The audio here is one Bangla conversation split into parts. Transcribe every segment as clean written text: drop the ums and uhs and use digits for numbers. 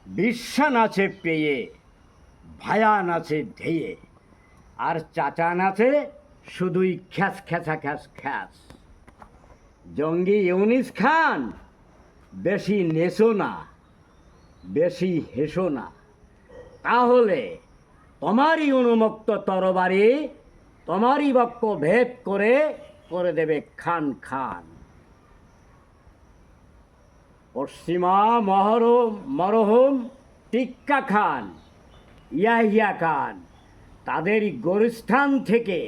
বিশ্বা নাচে পেয়ে, ভায়া নাচে ধেয়ে, আর চাচা নাচে শুধুই খ্যাস খ্যাসা খ্যাস খ্যাস। জঙ্গি ইউনিস খান, বেশি নেচো না, বেশি হেসো না, তাহলে তোমারই উন্মুক্ত তরবারি তোমারই বক্ষ ভেদ করে করে দেবে খান খান। পশ্চিমা মরহম টিক্কা খান, ইয়াহিয়া খান তাদের গোরস্থান থেকে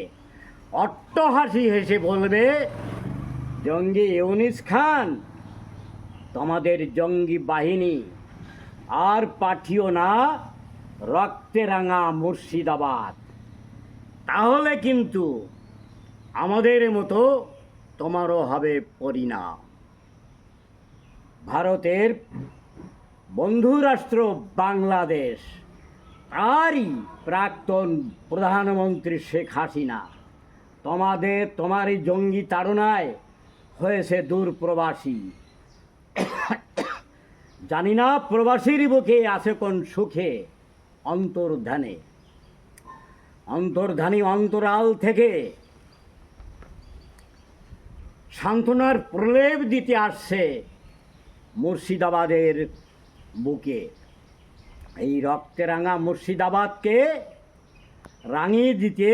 অট্টহাসি হেসে বলবে, জঙ্গি ইউনিস খান, তোমাদের জঙ্গি বাহিনী আর পাঠিও না রক্তে রাঙা মুর্শিদাবাদ। তাহলে কিন্তু আমাদের মতো তোমারও হবে পরিণাম। ভারতের বন্ধুরাষ্ট্র বাংলাদেশ, তারই প্রাক্তন প্রধানমন্ত্রী শেখ হাসিনা তোমারই জঙ্গি তাড়নায় হয়েছে দূরপ্রবাসী। জানি না প্রবাসীর বুকে আছে কোন সুখে অন্তর্ধানী অন্তরাল থেকে সান্ত্বনার প্রলেপ দিতে আসছে মুর্শিদাবাদের বুকে। এই রক্তে রাঙা মুর্শিদাবাদকে রাঙিয়ে দিতে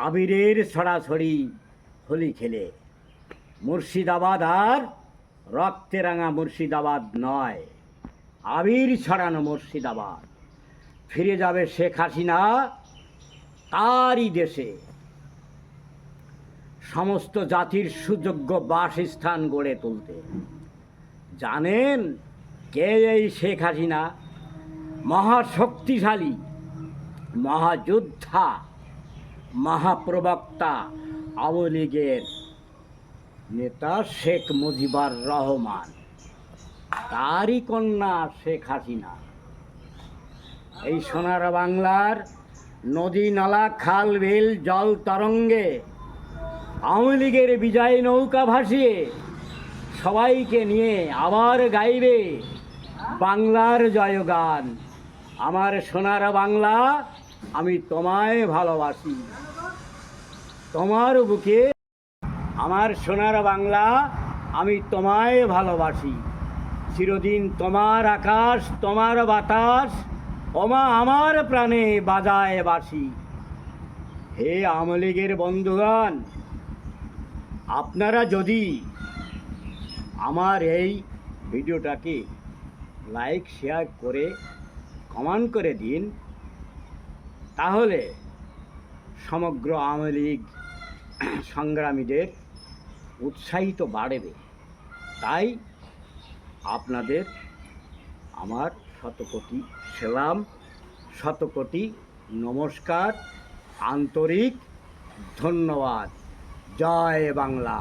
আবিরের ছড়াছড়ি হোলি খেলে। মুর্শিদাবাদ আর রক্তে রাঙা মুর্শিদাবাদ নয়, আবির ছড়ানো মুর্শিদাবাদ। ফিরে যাবে শেখ হাসিনা তারই দেশে, সমস্ত জাতির সুযোগ্য বাসস্থান গড়ে তুলতে। জানেন কে এই শেখ হাসিনা? মহাশক্তিশালী, মহাযোদ্ধা, মহাপ্রবক্তা আওয়ামী লীগের নেতা শেখ মুজিবুর রহমান, তারই কন্যা শেখ হাসিনা। এই সোনার বাংলার নদী নালা খাল বিল জল তরঙ্গে আওয়ামী লীগের বিজয় নৌকা ভাসিয়ে সবাইকে নিয়ে আবার গাইবে বাংলার জয়গান। আমার সোনার বাংলা, আমি তোমায় ভালোবাসি। তোমার বুকে আমার সোনার বাংলা, আমি তোমায় ভালোবাসি। চিরদিন তোমার আকাশ, তোমার বাতাস, ওমা আমার প্রাণে বাজায় বাঁশি। হে আওয়ামী লীগের বন্ধুগণ, আপনারা যদি আমার এই ভিডিওটাকে লাইক শেয়ার করে কমেন্ট করে দিন, তাহলে সমগ্র আওয়ামী লীগ সংগ্রামীদের উৎসাহিত বাড়বে। তাই আপনাদের আমার শতকোটি সেলাম, শতকোটি নমস্কার, আন্তরিক ধন্যবাদ। জয় বাংলা।